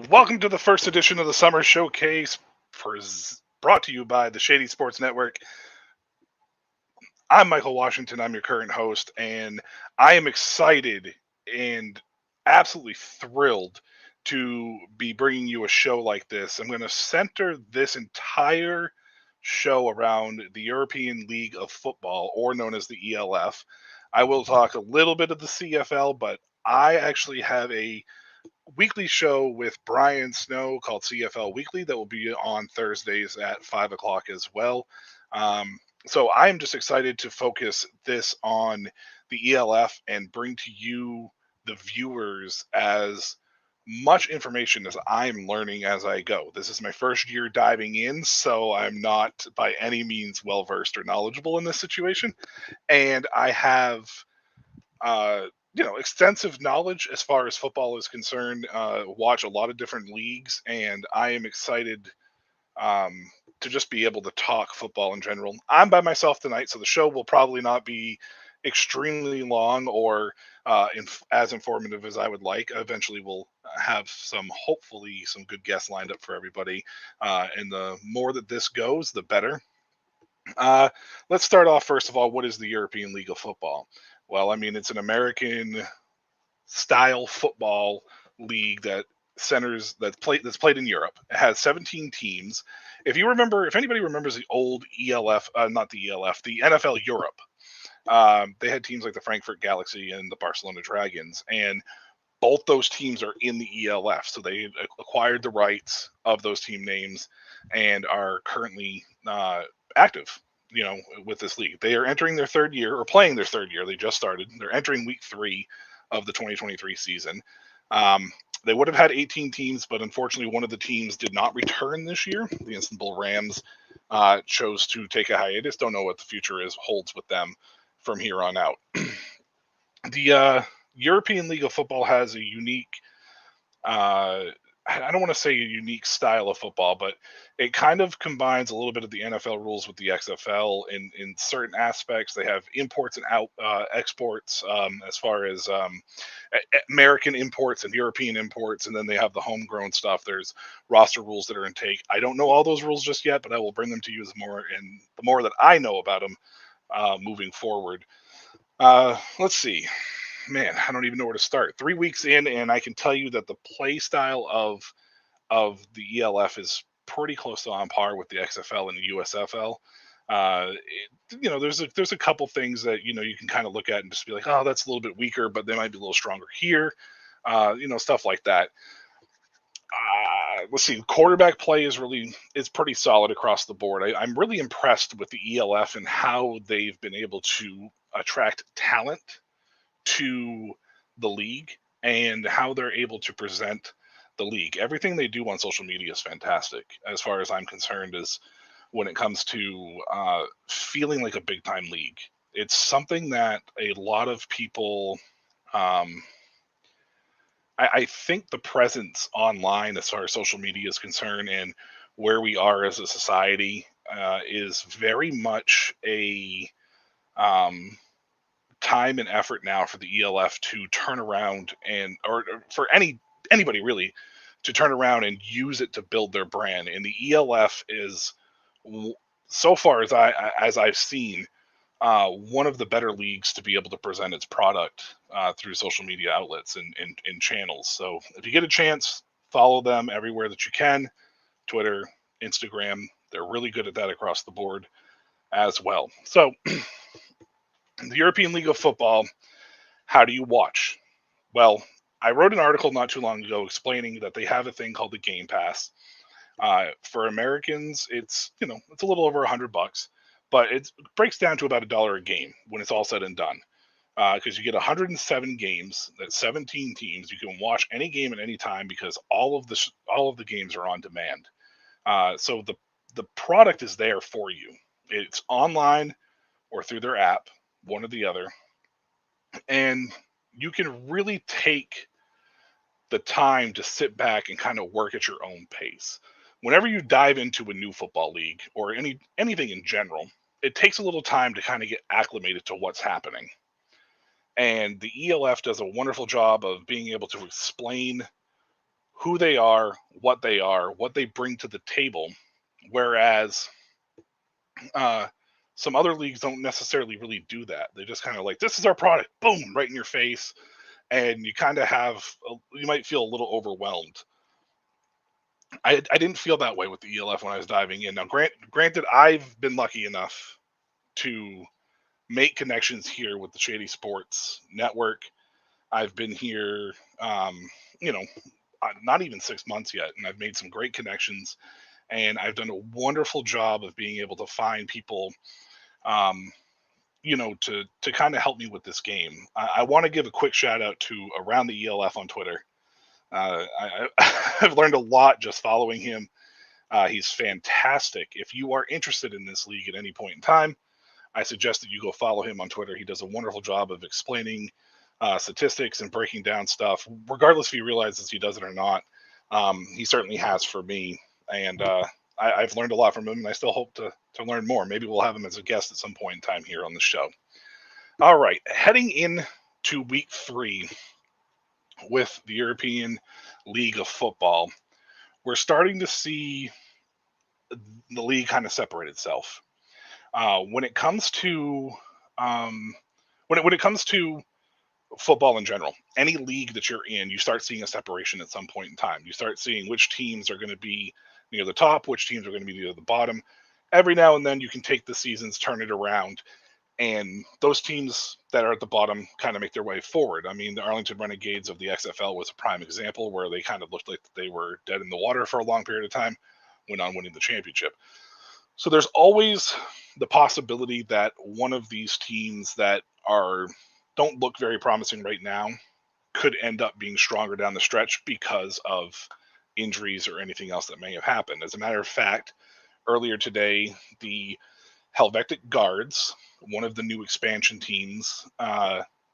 Welcome to the first edition of the Summer Showcase, brought to you by the Shady Sports Network. I'm Michael Washington. I'm your current host, and I am excited and absolutely thrilled to be bringing you a show like this. I'm going to center this entire show around the European League of Football, or known as the ELF. I will talk a little bit of the CFL, but I actually have a weekly show with Brian Snow called CFL Weekly that will be on Thursdays at 5 o'clock as well. So I'm just excited to focus this on the ELF and bring to you, the viewers, as much information as I'm learning as I go. This is my first year diving in, so I'm not by any means well versed or knowledgeable in this situation. And I have uh, extensive knowledge as far as football is concerned. Watch a lot of different leagues, and I am excited to just be able to talk football in general. I'm by myself tonight, so the show will probably not be extremely long or as informative as I would like. Eventually, we'll have hopefully, some good guests lined up for everybody. And the more that this goes, the better. Uh, let's start off first of all. What is the European League of Football? Well, I mean, it's an American style football league that's played in Europe. It has 17 teams. If anybody remembers the old ELF, not the ELF, the NFL Europe, they had teams like the Frankfurt Galaxy and the Barcelona Dragons, and both those teams are in the ELF. So they acquired the rights of those team names and are currently active. With this league, they are entering their third year or playing their third year. They just started. They're entering week 3 of the 2023 season. Um, they would have had 18 teams, but unfortunately, one of the teams did not return this year. The Istanbul Rams chose to take a hiatus. Don't know what the future holds with them from here on out. The European League of Football has a unique, uh, I don't want to say a unique style of football, but it kind of combines a little bit of the NFL rules with the XFL in certain aspects. They have imports and exports, as far as American imports and European imports, and then they have the homegrown stuff. There's roster rules that are in take. I don't know all those rules just yet, but I will bring them to you the more that I know about them moving forward. Let's see. Man, I don't even know where to start. 3 weeks in, and I can tell you that the play style of the ELF is pretty close to on par with the XFL and the USFL. There's a couple things that you can kind of look at and just be like, oh, that's a little bit weaker, but they might be a little stronger here. Stuff like that. Let's see. Quarterback play is pretty solid across the board. I'm really impressed with the ELF and how they've been able to attract talent to the league and how they're able to present the league. Everything they do on social media is fantastic, as far as I'm concerned, is when it comes to feeling like a big time league. It's something that a lot of people, um, I think the presence online as far as social media is concerned and where we are as a society is very much a um, time and effort now for the ELF to turn around or for anybody really to turn around and use it to build their brand. And the ELF is, so far as I've seen, one of the better leagues to be able to present its product through social media outlets and channels. So if you get a chance, follow them everywhere that you can. Twitter, Instagram, they're really good at that across the board as well. So the European League of Football, how do you watch? Well, I wrote an article not too long ago explaining that they have a thing called the Game Pass. For Americans, it's a little over $100, but it breaks down to about $1 a game when it's all said and done. Because you get 107 games, that's 17 teams. You can watch any game at any time because all of the games are on demand. So the product is there for you. It's online or through their app, one or the other, and you can really take the time to sit back and kind of work at your own pace. Whenever you dive into a new football league or anything in general, it takes a little time to kind of get acclimated to what's happening. And the ELF does a wonderful job of being able to explain who they are, what they bring to the table. Whereas uh, some other leagues don't necessarily really do that. They just kind of like, this is our product, boom, right in your face. And you kind of you might feel a little overwhelmed. I didn't feel that way with the ELF when I was diving in. Now, granted, I've been lucky enough to make connections here with the Shady Sports Network. I've been here, you know, not even 6 months yet, and I've made some great connections. And I've done a wonderful job of being able to find people, um, to kind of help me with this game. I want to give a quick shout out to Around the ELF on Twitter. I've learned a lot just following him. He's fantastic. If you are interested in this league at any point in time, I suggest that you go follow him on Twitter. He does a wonderful job of explaining statistics and breaking down stuff, regardless if he realizes he does it or not. He certainly has for me, and I've learned a lot from him, and I still hope to learn more. Maybe we'll have him as a guest at some point in time here on the show. All right, heading in to week 3 with the European League of Football, we're starting to see the league kind of separate itself. When it comes to when it comes to football in general, any league that you're in, you start seeing a separation at some point in time. You start seeing which teams are going to be near the top, which teams are going to be near the bottom. Every now and then, you can take the seasons, turn it around, and those teams that are at the bottom kind of make their way forward. I mean, the Arlington Renegades of the XFL was a prime example where they kind of looked like they were dead in the water for a long period of time, went on winning the championship. So there's always the possibility that one of these teams that are don't look very promising right now could end up being stronger down the stretch because of injuries or anything else that may have happened. As a matter of fact, earlier today, the Helvetic Guards, one of the new expansion teams,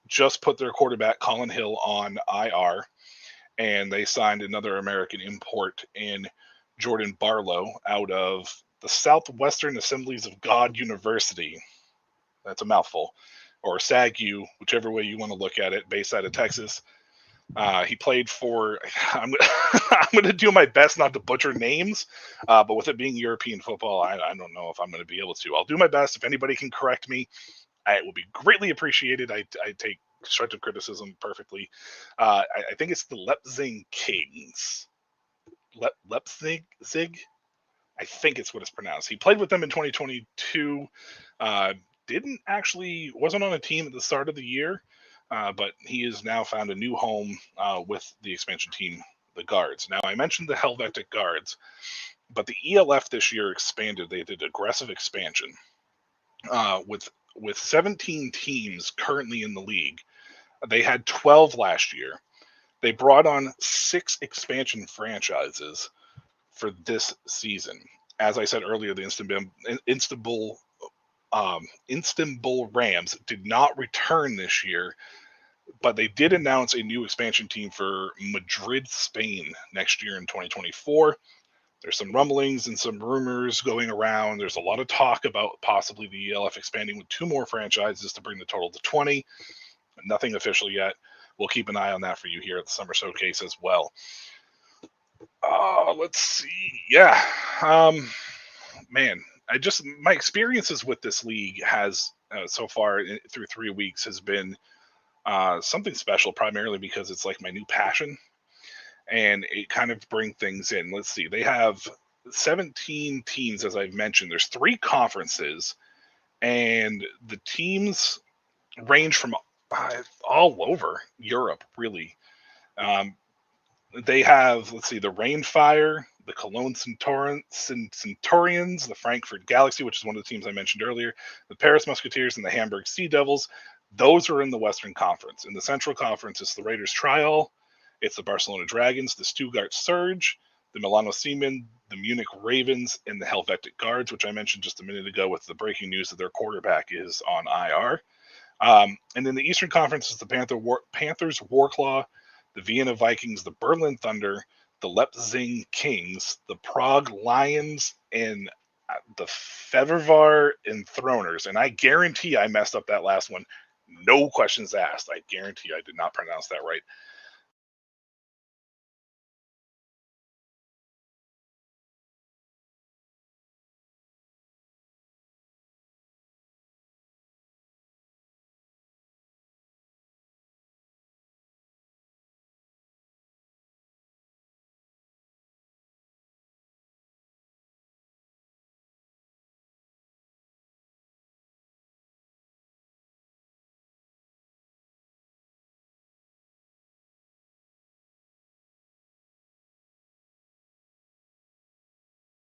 just put their quarterback Colin Hill on IR, and they signed another American import in Jordan Barlow out of the Southwestern Assemblies of God University. That's a mouthful. Or SAGU, whichever way you want to look at it, based out of Texas. He played for. I'm going to do my best not to butcher names, but with it being European football, I don't know if I'm going to be able to. I'll do my best. If anybody can correct me, it will be greatly appreciated. I take constructive criticism perfectly. I think it's the Leipzig Kings. Leipzig? I think it's what it's pronounced. He played with them in 2022. Uh, wasn't on a team at the start of the year, but he has now found a new home with the expansion team, the Guards. Now, I mentioned the Helvetic Guards, but the ELF this year expanded. They did aggressive expansion with 17 teams currently in the league. They had 12 last year. They brought on 6 expansion franchises for this season. As I said earlier, the Istanbul Rams did not return this year, but they did announce a new expansion team for Madrid, Spain next year in 2024. There's some rumblings and some rumors going around. There's a lot of talk about possibly the ELF expanding with 2 more franchises to bring the total to 20. Nothing official yet. We'll keep an eye on that for you here at the Summer Showcase as well. Let's see. Yeah. Man, my experiences with this league has so far through 3 weeks has been something special, primarily because it's like my new passion, and it kind of bring things in. Let's see. They have 17 teams, as I've mentioned. There's 3 conferences, and the teams range from all over Europe, really. They have, let's see, the Rainfire, the Cologne Centurions, the Frankfurt Galaxy, which is one of the teams I mentioned earlier, the Paris Musketeers, and the Hamburg Sea Devils. Those are in the Western Conference. In the Central Conference, it's the Raiders Trial, it's the Barcelona Dragons, the Stuttgart Surge, the Milano Seamen, the Munich Ravens, and the Helvetic Guards, which I mentioned just a minute ago with the breaking news that their quarterback is on IR. And then the Eastern Conference is the Panthers Warclaw, the Vienna Vikings, the Berlin Thunder, the Leipzig Kings, the Prague Lions, and the Fevervar Enthroners. And I guarantee I messed up that last one. No questions asked. I guarantee I did not pronounce that right.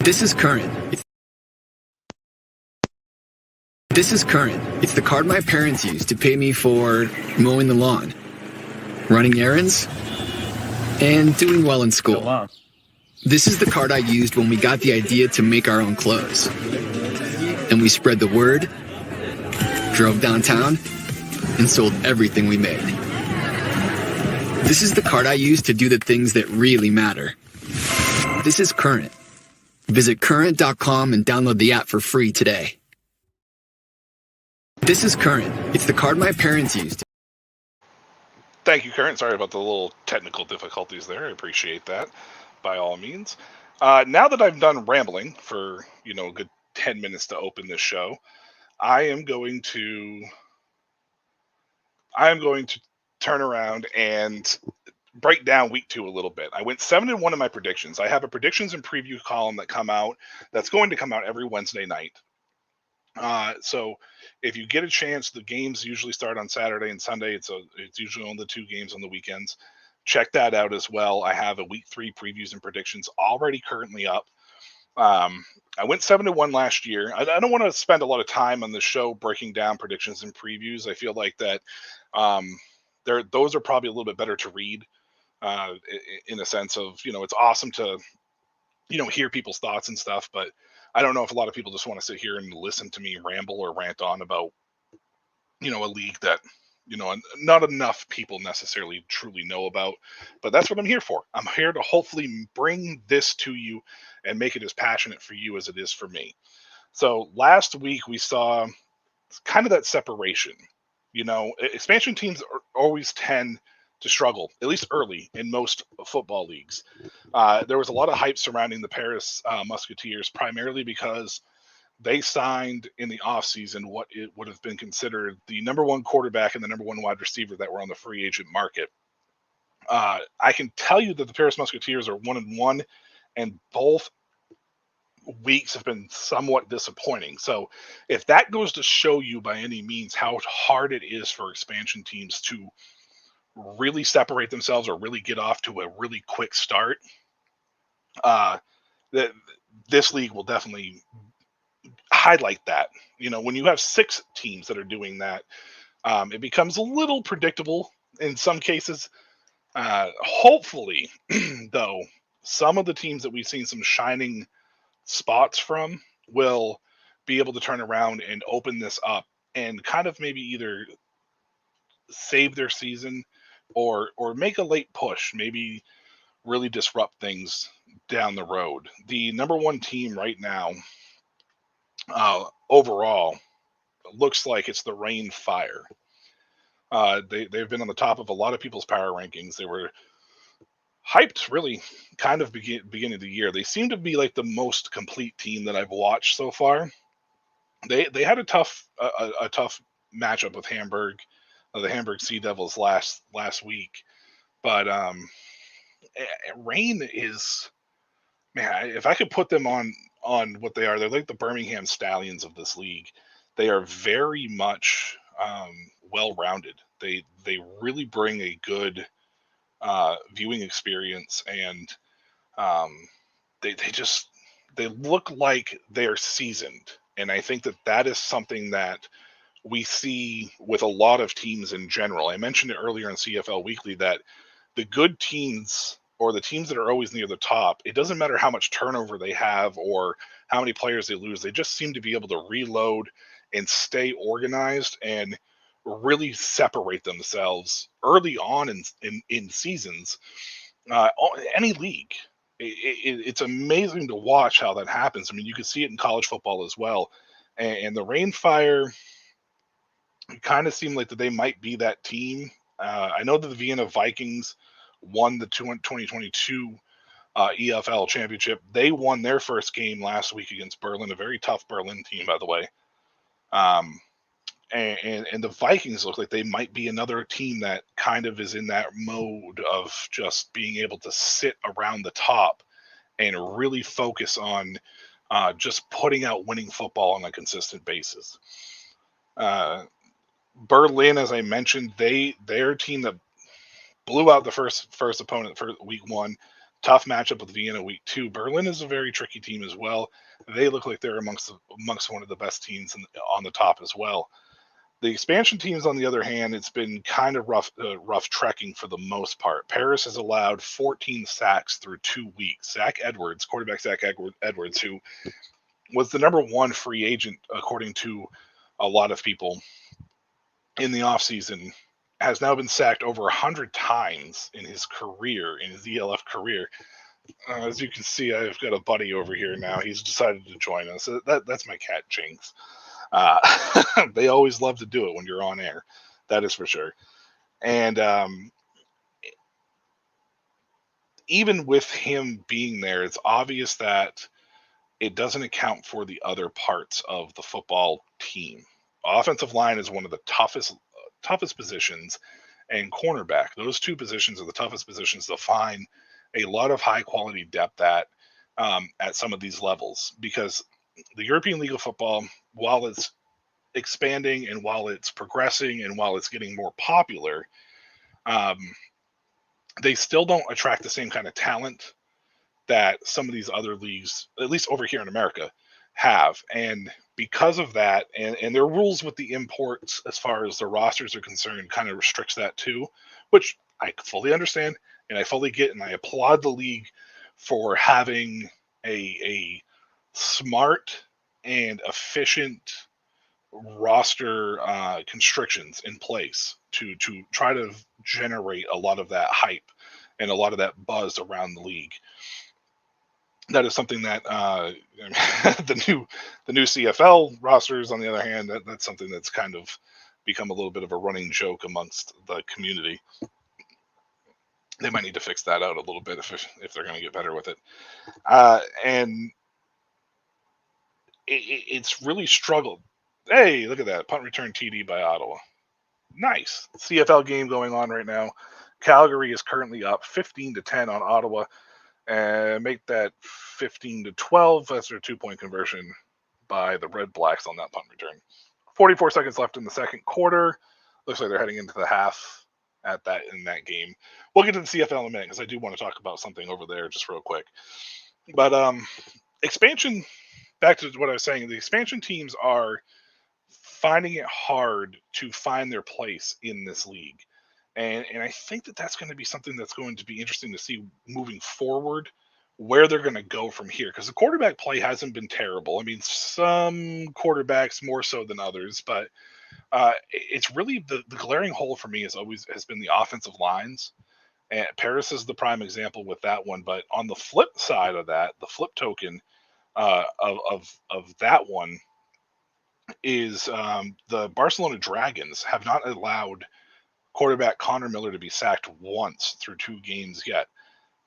This is current. This is current. It's the card my parents used to pay me for mowing the lawn, running errands, and doing well in school. This is the card I used when we got the idea to make our own clothes. And we spread the word, drove downtown, and sold everything we made. This is the card I use to do the things that really matter. This is Current. Visit current.com and download the app for free today. This is Current. It's the card my parents used. Thank you, Current. Sorry about the little technical difficulties there. I appreciate that, by all means. Now that I've done rambling for, a good 10 minutes to open this show, I am going to turn around and break down week 2 a little bit. I went 7-1 in my predictions. I have a predictions and preview column that's going to come out every Wednesday night. So if you get a chance, the games usually start on Saturday and Sunday. It's usually only the 2 games on the weekends. Check that out as well. I have a week 3 previews and predictions already currently up. I went 7-1 last year. I don't want to spend a lot of time on the show breaking down predictions and previews. I feel like that those are probably a little bit better to read in a sense of, it's awesome to, hear people's thoughts and stuff, but I don't know if a lot of people just want to sit here and listen to me ramble or rant on about, a league that, not enough people necessarily truly know about, but that's what I'm here for. I'm here to hopefully bring this to you and make it as passionate for you as it is for me. So last week we saw kind of that separation. Expansion teams always tend to struggle, at least early in most football leagues. There was a lot of hype surrounding the Paris Musketeers, primarily because they signed in the offseason what it would have been considered the number 1 quarterback and the number 1 wide receiver that were on the free agent market. I can tell you that the Paris Musketeers are 1-1, and both weeks have been somewhat disappointing. So if that goes to show you by any means how hard it is for expansion teams to really separate themselves or really get off to a really quick start, that this league will definitely highlight that. When you have 6 teams that are doing that, it becomes a little predictable in some cases. Hopefully, though, some of the teams that we've seen some shining spots from will be able to turn around and open this up and kind of maybe either save their season or make a late push, maybe really disrupt things down the road. The number 1 team right now, overall, looks like it's the Rain Fire. They've been on the top of a lot of people's power rankings. They were hyped really kind of beginning of the year. They seem to be like the most complete team that I've watched so far. They had a tough matchup with Hamburg, the Hamburg Sea Devils last week, but Rain is, man, if I could put them on what they are, they're like the Birmingham Stallions of this league. They are very much well-rounded. They really bring a good viewing experience, and they look like they're seasoned. And I think that is something that we see with a lot of teams in general. I mentioned it earlier in CFL Weekly that the good teams, or the teams that are always near the top, it doesn't matter how much turnover they have or how many players they lose. They just seem to be able to reload and stay organized and really separate themselves early on in seasons. Any league, it's amazing to watch how that happens. I mean, you can see it in college football as well. And the Rainfire kind of seem like that they might be that team. I know that the Vienna Vikings won the 2022 EFL championship. They won their first game last week against Berlin, a very tough Berlin team, by the way. And the Vikings look like they might be another team that kind of is in that mode of just being able to sit around the top and really focus on just putting out winning football on a consistent basis. Berlin, as I mentioned, they're a team that blew out the first opponent for week 1, tough matchup with Vienna week 2. Berlin is a very tricky team as well. They look like they're amongst one of the best teams on the top as well. The expansion teams, on the other hand, it's been kind of rough trekking for the most part. Paris has allowed 14 sacks through 2 weeks. Quarterback Zach Edwards, who was the number one free agent, according to a lot of people in the offseason, has now been sacked over 100 times in his ELF career. As you can see, I've got a buddy over here now. He's decided to join us. That's my cat, Jinx. They always love to do it when you're on air. That is for sure. And even with him being there, it's obvious that it doesn't account for the other parts of the football team. Offensive line is one of the toughest positions, and cornerback. Those two positions are the toughest positions to find a lot of high quality depth at some of these levels, because the European League of Football, while it's expanding and while it's progressing and while it's getting more popular, they still don't attract the same kind of talent that some of these other leagues, at least over here in America, have. And because of that, and their rules with the imports as far as the rosters are concerned kind of restricts that too, which I fully understand and I fully get, and I applaud the league for having a smart and efficient roster constrictions in place to try to generate a lot of that hype and a lot of that buzz around the league. That is something that the new CFL rosters, on the other hand, that's something that's kind of become a little bit of a running joke amongst the community. They might need to fix that out a little bit if they're going to get better with it. And it's really struggled. Hey, look at that. Punt return TD by Ottawa. Nice. CFL game going on right now. Calgary is currently up 15-10 on Ottawa. And make that 15-12. That's their 2-point conversion by the Red Blacks on that punt return. 44 seconds left in the second quarter. Looks like they're heading into the half in that game. We'll get to the CFL in a minute because I do want to talk about something over there just real quick. But expansion, back to what I was saying, the expansion teams are finding it hard to find their place in this league. And I think that's going to be something that's going to be interesting to see moving forward, where they're going to go from here. Because the quarterback play hasn't been terrible. I mean, some quarterbacks more so than others, but it's really the glaring hole for me has been the offensive lines. And Paris is the prime example with that one. But on the flip side of that, the flip token of that one is the Barcelona Dragons have not allowed quarterback Connor Miller to be sacked once through 2 games yet.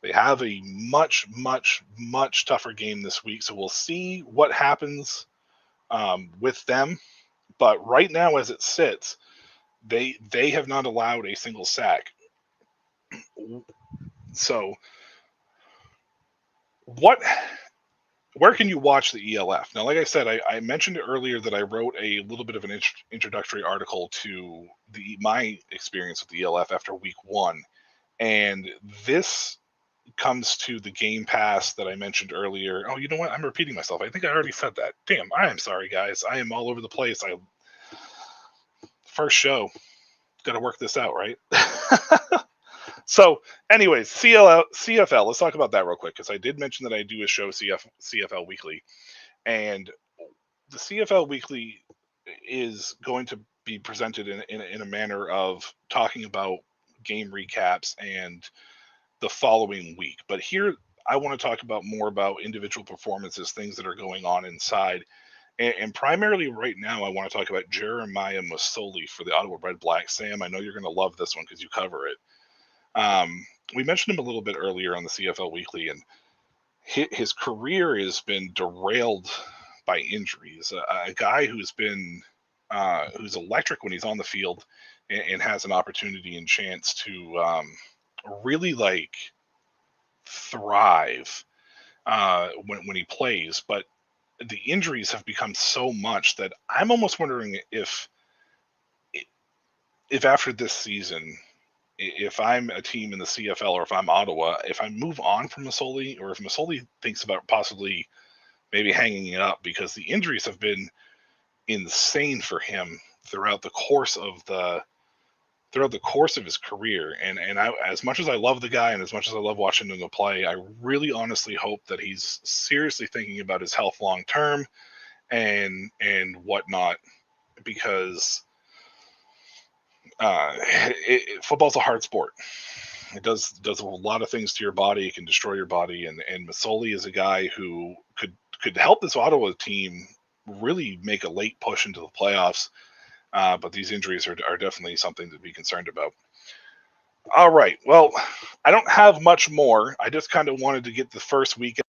They have a much, much, much tougher game this week, so we'll see what happens with them. But right now, as it sits, they have not allowed a single sack. So, where can you watch the ELF? Now, like I said, I mentioned earlier that I wrote a little bit of an introductory article to my experience with the ELF after week 1. And this comes to the Game Pass that I mentioned earlier. Oh, you know what? I'm repeating myself. I think I already said that. Damn, I am sorry, guys. I am all over the place. First show. Got to work this out, right? So, anyways, CFL. Let's talk about that real quick, because I did mention that I do a show, CFL Weekly, and the CFL Weekly is going to be presented in a manner of talking about game recaps and the following week. But here, I want to talk about more about individual performances, things that are going on inside. And primarily right now, I want to talk about Jeremiah Masoli for the Ottawa Red Blacks. Sam, I know you're going to love this one because you cover it. We mentioned him a little bit earlier on the CFL Weekly, and his career has been derailed by injuries. A guy who's electric when he's on the field and has an opportunity and chance to really thrive when he plays, but the injuries have become so much that I'm almost wondering if after this season if I'm a team in the CFL or if I'm Ottawa, if I move on from Masoli, or if Masoli thinks about possibly maybe hanging it up, because the injuries have been insane for him throughout the course of his career. And I, as much as I love the guy and as much as I love watching him play, I really honestly hope that he's seriously thinking about his health long term and whatnot, because football's a hard sport. It does a lot of things to your body. It can destroy your body, and Masoli is a guy who could help this Ottawa team really make a late push into the playoffs. But these injuries are definitely something to be concerned about. All right. Well, I don't have much more. I just kind of wanted to get the first week